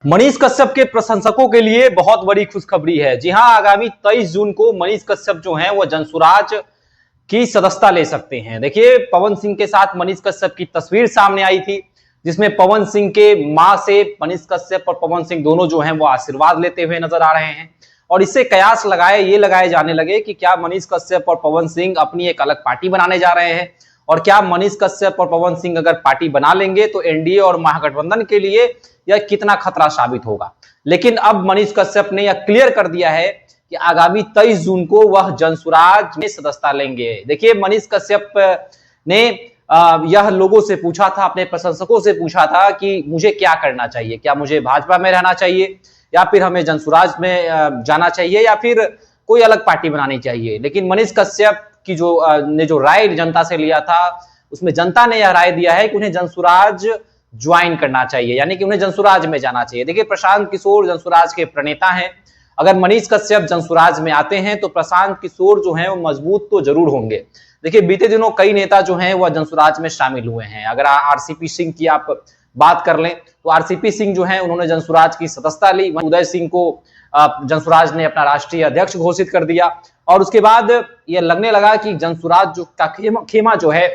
मनीष कश्यप के प्रशंसकों के लिए बहुत बड़ी खुशखबरी है। जी हां, आगामी 23 जून को मनीष कश्यप जो हैं वो जनसुराज की सदस्यता ले सकते हैं। देखिए, पवन सिंह के साथ मनीष कश्यप की तस्वीर सामने आई थी, जिसमें पवन सिंह के मां से मनीष कश्यप और पवन सिंह दोनों जो हैं वो आशीर्वाद लेते हुए नजर आ रहे हैं। और इससे कयास लगाए जाने लगे कि क्या मनीष कश्यप और पवन सिंह अपनी एक अलग पार्टी बनाने जा रहे हैं, और क्या मनीष कश्यप और पवन सिंह अगर पार्टी बना लेंगे तो एनडीए और महागठबंधन के लिए यह कितना खतरा साबित होगा। लेकिन अब मनीष कश्यप ने यह क्लियर कर दिया है कि आगामी 23 जून को वह जनसुराज में सदस्यता लेंगे। देखिए, मनीष कश्यप ने यह लोगों से पूछा था, अपने प्रशंसकों से पूछा था कि मुझे क्या करना चाहिए, क्या मुझे भाजपा में रहना चाहिए या फिर हमें जनसुराज में जाना चाहिए या फिर कोई अलग पार्टी बनानी चाहिए। लेकिन मनीष कश्यप की जो राय जनता से लिया था, उसमें जनता ने यह राय दिया है कि उन्हें जनसुराज ज्वाइन करना चाहिए, यानी कि उन्हें जनसुराज में जाना चाहिए। देखिए, प्रशांत किशोर जनसुराज के प्रणेता हैं। अगर मनीष कश्यप जनसुराज में आते हैं तो प्रशांत किशोर जो हैं वो मजबूत तो जरूर होंगे। देखिए, बीते दिनों कई नेता जो हैं वह जनसुराज में शामिल हुए हैं। अगर आरसीपी सिंह की आप बात कर लें तो आरसीपी सिंह जो है उन्होंने जनसुराज की सदस्यता ली। उदय सिंह को जनसुराज ने अपना राष्ट्रीय अध्यक्ष घोषित कर दिया और उसके बाद यह लगने लगा कि जनसुराज जो का खेमा जो है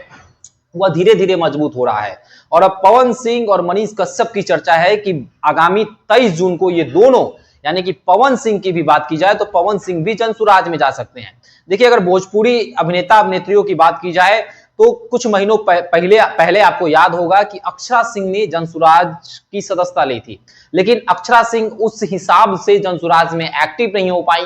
वह धीरे धीरे मजबूत हो रहा है। और अब पवन सिंह और मनीष कश्यप की चर्चा है कि आगामी 23 जून को ये दोनों, यानी कि पवन सिंह की भी बात की जाए तो पवन सिंह भी जनसुराज में जा सकते हैं। देखिए, अगर भोजपुरी अभिनेता अभिनेत्रियों की बात की जाए तो कुछ महीनों पहले आपको याद होगा कि अक्षरा सिंह ने जनसुराज की सदस्यता ली थी, लेकिन अक्षरा सिंह उस हिसाब से जनसुराज में एक्टिव नहीं हो पाई।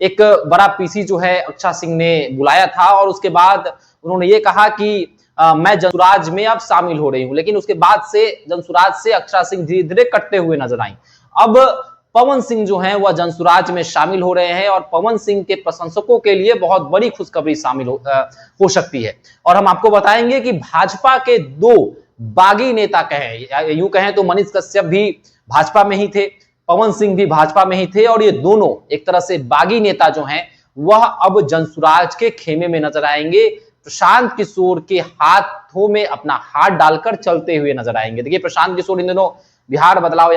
एक बड़ा पीसी जो है अक्षरा सिंह ने बुलाया था और उसके बाद उन्होंने ये कहा कि मैं जनसुराज में अब शामिल हो रही हूं, लेकिन उसके बाद से जनसुराज से अक्षरा सिंह धीरे धीरे कटते हुए नजर आई। अब पवन सिंह जो हैं वह जनसुराज में शामिल हो रहे हैं और पवन सिंह के प्रशंसकों के लिए बहुत बड़ी खुशखबरी शामिल हो सकती है। और हम आपको बताएंगे कि भाजपा के दो बागी नेता कहें, यूं कहें तो मनीष कश्यप भी भाजपा में ही थे, पवन सिंह भी भाजपा में ही थे, और ये दोनों एक तरह से बागी नेता जो हैं वह अब जनसुराज के खेमे में नजर आएंगे। प्रशांत किशोर के हाथों में अपना हाथ डालकर चलते हुए नजर आएंगे। देखिए, प्रशांत किशोर इन दिनों बिहार बदलाव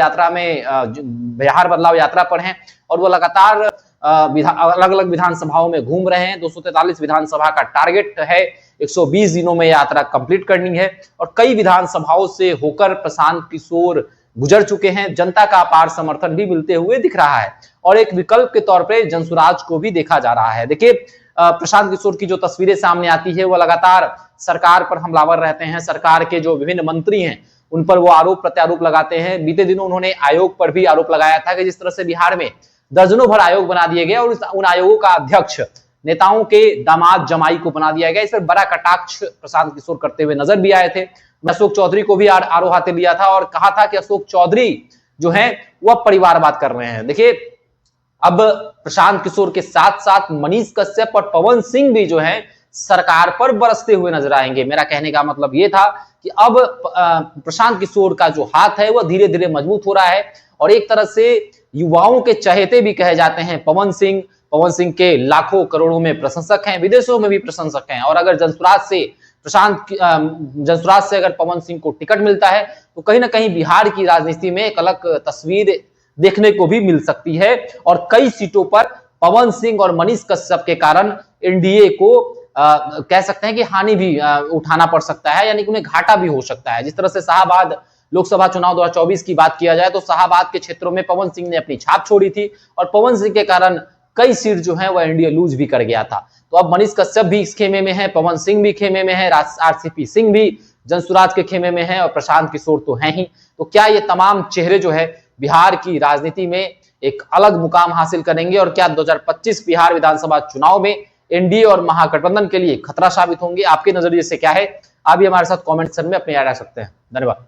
यात्रा पर हैं और वो लगातार अलग अलग विधानसभाओं में घूम रहे हैं। 243 विधानसभा का टारगेट है, 120 दिनों में यात्रा कंप्लीट करनी है और कई विधानसभाओं से होकर प्रशांत किशोर गुजर चुके हैं। जनता का अपार समर्थन भी मिलते हुए दिख रहा है और एक विकल्प के तौर पर जनसुराज को भी देखा जा रहा है। देखिए, प्रशांत किशोर की जो तस्वीरें सामने आती है वो लगातार सरकार पर हमलावर रहते हैं। सरकार के जो विभिन्न मंत्री हैं उन पर वो आरोप प्रत्यारोप लगाते हैं। बीते दिनों उन्होंने आयोग पर भी आरोप लगाया था कि जिस तरह से बिहार में दर्जनों भर आयोग बना दिए गए और उन आयोगों का अध्यक्ष नेताओं के दामाद जमाई को बना दिया गया, इस पर बड़ा कटाक्ष प्रशांत किशोर करते हुए नजर भी आए थे। अशोक चौधरी को भी आरोप हाथे लिया था और कहा था कि अशोक चौधरी जो है वह परिवारवाद कर रहे हैं। देखिए, अब प्रशांत किशोर के साथ साथ मनीष कश्यप और पवन सिंह भी जो है सरकार पर बरसते हुए नजर आएंगे। मेरा कहने का मतलब यह था कि अब प्रशांत किशोर का जो हाथ है वह धीरे धीरे मजबूत हो रहा है और एक तरह से युवाओं के चहेते भी कहे जाते हैं पवन सिंह के लाखों करोड़ों में प्रशंसक हैं, विदेशों में भी प्रशंसक हैं। और अगर जनसुराज से अगर पवन सिंह को टिकट मिलता है तो कहीं ना कहीं बिहार की राजनीति में एक अलग तस्वीर देखने को भी मिल सकती है और कई सीटों पर पवन सिंह और मनीष कश्यप के कारण एनडीए को कह सकते हैं कि हानि भी उठाना पड़ सकता है, यानी कि उन्हें घाटा भी हो सकता है। जिस तरह से शाहाबाद लोकसभा चुनाव 2024 की बात किया जाए तो शाहाबाद के क्षेत्रों में पवन सिंह ने अपनी छाप छोड़ी थी और पवन सिंह के कारण कई सीट जो है वह एनडीए लूज भी कर गया था। तो अब मनीष कश्यप भी इस खेमे में है, पवन सिंह भी खेमे में है, आरसीपी सिंह भी जनसुराज के खेमे में है और प्रशांत किशोर तो है ही। तो क्या ये तमाम चेहरे जो है बिहार की राजनीति में एक अलग मुकाम हासिल करेंगे और क्या 2025 बिहार विधानसभा चुनाव में एनडीए और महागठबंधन के लिए खतरा साबित होंगे? आपके नजरिए से क्या है? आप भी हमारे साथ कमेंट सेक्शन में अपनी राय रख सकते हैं। धन्यवाद।